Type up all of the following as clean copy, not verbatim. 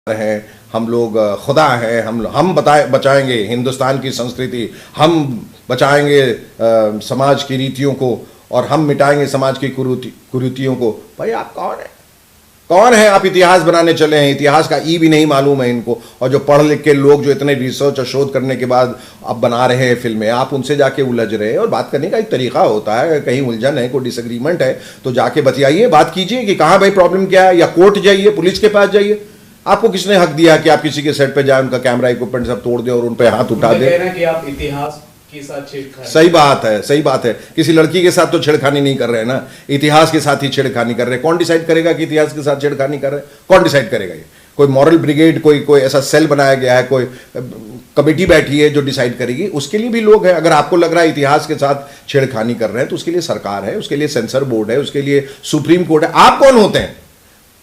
हैं, हम लोग खुदा हैं, हम बचाएंगे हिंदुस्तान की संस्कृति, हम बचाएंगे समाज की रीतियों को और हम मिटाएंगे समाज की कुरीतियों को। भाई आप कौन है? कौन है आप? इतिहास बनाने चले हैं, इतिहास का ई भी नहीं मालूम है इनको। और जो पढ़ लिख के लोग जो इतने रिसर्च और शोध करने के बाद अब बना रहे हैं फिल्में, आप उनसे जाके उलझ रहे हैं। और बात करने का एक तरीका होता है, कहीं उलझन है, कोई डिसएग्रीमेंट है तो जाके बतियाइए, बात कीजिए कि कहाँ भाई प्रॉब्लम क्या है, या कोर्ट जाइए, पुलिस के पास जाइए। आपको किसने हक दिया कि आप किसी के सेट पे जाए, उनका कैमरा इक्विपमेंट सब तोड़ दे और उन पे हाथ उठा दे? कि आप इतिहास के साथ छेड़खानी। सही बात है, सही बात है। किसी लड़की के साथ तो छेड़खानी नहीं कर रहे हैं ना, इतिहास के साथ ही छेड़खानी कर रहे हैं। कौन डिसाइड करेगा कि इतिहास के साथ छेड़खानी कर रहे हैं? कौन डिसाइड करेगा? ये कोई मॉरल ब्रिगेड, कोई ऐसा सेल बनाया गया है, कोई कमेटी बैठी है जो डिसाइड करेगी? उसके लिए भी लोग हैं। अगर आपको लग रहा है इतिहास के साथ छेड़खानी कर रहे हैं तो उसके लिए सरकार है, उसके लिए सेंसर बोर्ड है, उसके लिए सुप्रीम कोर्ट है। आप कौन होते हैं?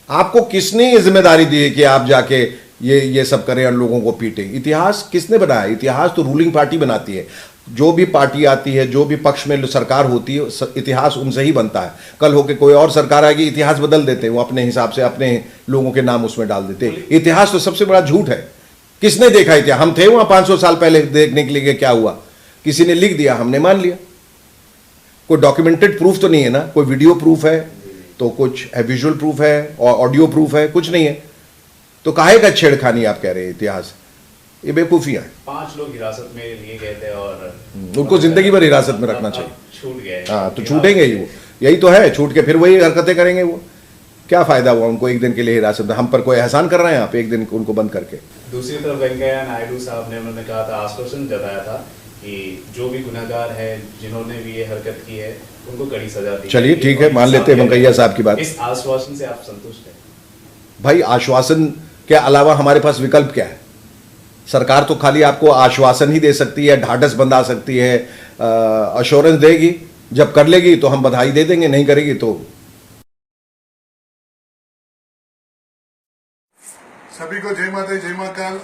आपको किसने ये जिम्मेदारी दी है कि आप जाके ये सब करें और लोगों को पीटें? इतिहास किसने बनाया? इतिहास तो रूलिंग पार्टी बनाती है। जो भी पार्टी आती है, जो भी पक्ष में सरकार होती है, इतिहास उनसे ही बनता है। कल होके कोई और सरकार आएगी, इतिहास बदल देते हैं, वो अपने हिसाब से अपने लोगों के नाम उसमें डाल देते हैं। इतिहास तो सबसे बड़ा झूठ है। किसने देखा इतिहास? हम थे वहां 500 साल पहले देखने के लिए, क्या हुआ? किसी ने लिख दिया, हमने मान लिया। कोई डॉक्यूमेंटेड प्रूफ तो नहीं है ना, कोई वीडियो प्रूफ है तो कुछ विजुअल प्रूफ है और ऑडियो प्रूफ है, कुछ नहीं है। तो काहे का छेड़खानी आप कह रहे हैं? इतिहास ये बेवकूफियां है। 5 लोग हिरासत में लिए गए थे और उनको जिंदगी भर हिरासत में रखना चाहिए। छूट गए। हाँ, तो छूटेंगे ही वो, यही तो है, छूट के फिर वही हरकतें करेंगे। वो क्या फायदा हुआ उनको एक दिन के लिए हिरासत में? हम पर कोई एहसान कर रहे हैं आप एक दिन उनको बंद करके? दूसरी तरफ वेंकैया नायडू साहब ने उन्होंने कहा था, आश्वासन जताया था कि जो भी गुनहगार है, जिन्होंने भी ये हरकत की है, उनको कड़ी सजा दी। चलिए ठीक है, मान लेते हैं वेंकैया साहब की बात। इस आश्वासन से आप संतुष्ट हैं? भाई आश्वासन के अलावा हमारे पास विकल्प क्या है? सरकार तो खाली आपको आश्वासन ही दे सकती है, ढाढ़स बंधा सकती है, अश्योरेंस देगी। जब कर लेगी तो हम बधाई दे देंगे, नहीं करेगी तो। सभी को जय माता जय महाकाल।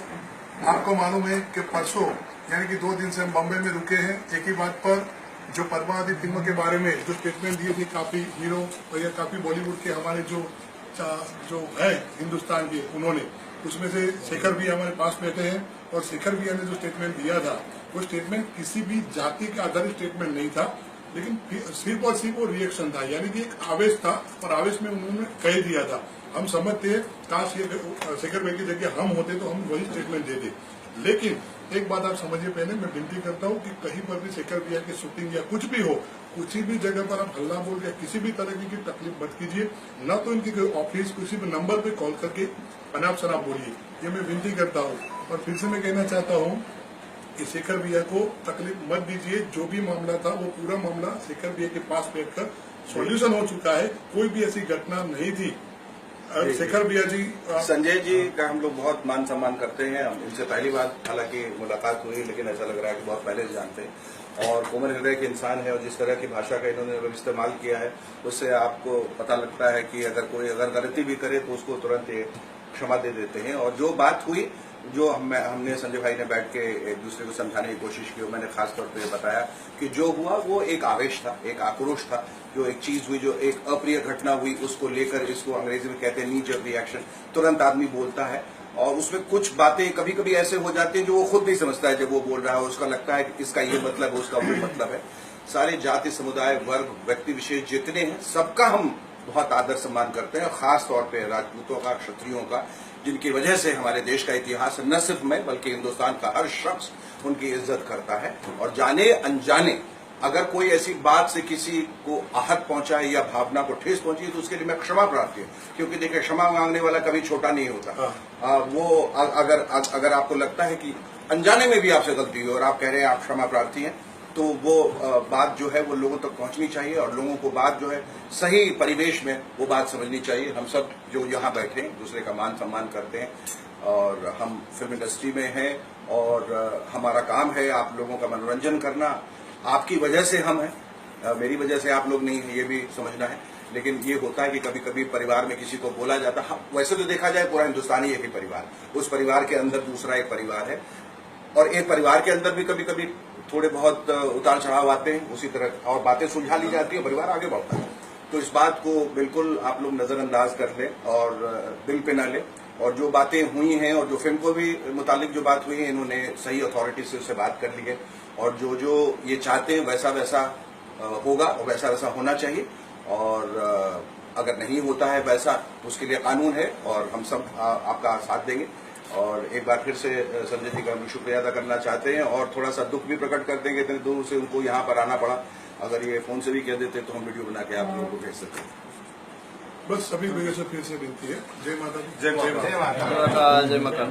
आपको मालूम है कि परसों यानी कि 2 दिन से हम बम्बई में रुके हैं एक ही बात पर, जो पद्मावती फिल्म के बारे में जो स्टेटमेंट दिए थे काफी हीरो और या काफी बॉलीवुड के हमारे जो है हिंदुस्तान के, उन्होंने उसमें से शेखर भी हमारे पास बैठे हैं और शेखर भैया ने जो स्टेटमेंट दिया था वो स्टेटमेंट किसी भी जाति के आधारित स्टेटमेंट नहीं था, लेकिन सिर्फ और सिर्फ वो रिएक्शन था, यानी कि एक आवेश था और आवेश में उन्होंने कह दिया था। हम समझते हैं काश ये शेखर भाई की जगह हम होते तो हम वही स्टेटमेंट देते। लेकिन एक बात आप समझिए, पहले मैं विनती करता हूँ कि कहीं पर भी शेखर भैया की शूटिंग या कुछ भी हो, किसी भी जगह पर आप हल्ला बोल या किसी भी तरह की तकलीफ मत कीजिए। न तो इनकी कोई ऑफिस किसी भी नंबर पे कॉल करके अनाप शनाप बोलिए, ये मैं विनती करता हूँ। और फिर से मैं कहना चाहता हूँ कि शेखर भैया को तकलीफ मत दीजिए। जो भी मामला था वो पूरा मामला शेखर भैया के पास बैठकर सॉल्यूशन हो चुका है, कोई भी ऐसी घटना नहीं थी। शेखर भैया जी, संजय जी का हम लोग बहुत मान सम्मान करते हैं। इनसे पहली बार हालांकि मुलाकात हुई, लेकिन ऐसा लग रहा है कि बहुत पहले से जानते हैं और कोमल हृदय के इंसान है। और जिस तरह की भाषा का इन्होंने इस्तेमाल किया है उससे आपको पता लगता है कि अगर गलती भी करे तो उसको तुरंत क्षमा दे देते हैं। और जो बात हुई, जो हमने संजय भाई ने बैठ के एक दूसरे को समझाने की कोशिश की, मैंने खास तौर पे बताया कि जो हुआ वो एक आवेश था, एक आक्रोश था। जो एक चीज हुई, जो एक अप्रिय घटना हुई, उसको लेकर, इसको अंग्रेजी में कहते हैं नी जर्क रिएक्शन, तुरंत आदमी बोलता है और उसमें कुछ बातें कभी कभी ऐसे हो जाती हैं जो वो खुद नहीं समझता है। जब वो बोल रहा है उसका लगता है कि इसका ये मतलब है, उसका वो मतलब है। सारे जाति, समुदाय, वर्ग, व्यक्ति विशेष जितने हैं, सबका हम बहुत आदर सम्मान करते हैं। खास तौर पे राजपूतों का, क्षत्रियों का, जिनकी वजह से हमारे देश का इतिहास न सिर्फ मैं बल्कि हिंदुस्तान का हर शख्स उनकी इज्जत करता है। और जाने अनजाने अगर कोई ऐसी बात से किसी को आहत पहुंचाए या भावना को ठेस पहुंची तो उसके लिए मैं क्षमा प्रार्थी हूँ, क्योंकि देखिए क्षमा मांगने वाला कभी छोटा नहीं होता। वो अगर आपको लगता है कि अनजाने में भी आपसे गलती हुई और आप कह रहे हैं आप क्षमा प्रार्थी हैं, तो वो बात जो है वो लोगों तक पहुंचनी चाहिए और लोगों को बात जो है सही परिवेश में वो बात समझनी चाहिए। हम सब जो यहाँ बैठे हैं दूसरे का मान सम्मान करते हैं और हम फिल्म इंडस्ट्री में हैं और हमारा काम है आप लोगों का मनोरंजन करना। आपकी वजह से हम हैं, मेरी वजह से आप लोग नहीं हैं, ये भी समझना है। लेकिन ये होता है कि कभी कभी परिवार में किसी को बोला जाता है। वैसे तो देखा जाए पूरा हिंदुस्तान ही एक ही परिवार, उस परिवार के अंदर दूसरा एक परिवार है और एक परिवार के अंदर भी कभी कभी थोड़े बहुत उतार चढ़ाव आते हैं, उसी तरह और बातें सुलझा ली जाती है, परिवार आगे बढ़ता है। तो इस बात को बिल्कुल आप लोग नजरअंदाज कर लें और दिल पे न लें। और जो बातें हुई हैं और जो फिल्म को भी मुतालिक जो बात हुई है, इन्होंने सही अथॉरिटी से उससे बात कर ली है और जो जो ये चाहते हैं वैसा वैसा होगा और वैसा वैसा होना चाहिए। और अगर नहीं होता है वैसा, उसके लिए कानून है और हम सब आपका साथ देंगे। और एक बार फिर से संजय जी का हम शुक्रिया अदा करना चाहते हैं और थोड़ा सा दुख भी प्रकट करते हैं कि इतने दूर से उनको यहाँ पर आना पड़ा। अगर ये फोन से भी कह देते तो हम वीडियो बना के आप लोगों को भेज सकते हैं। बस सभी लोगों से फिर से विनती है, जय माता दी, जय माता। जय माता। जय माता।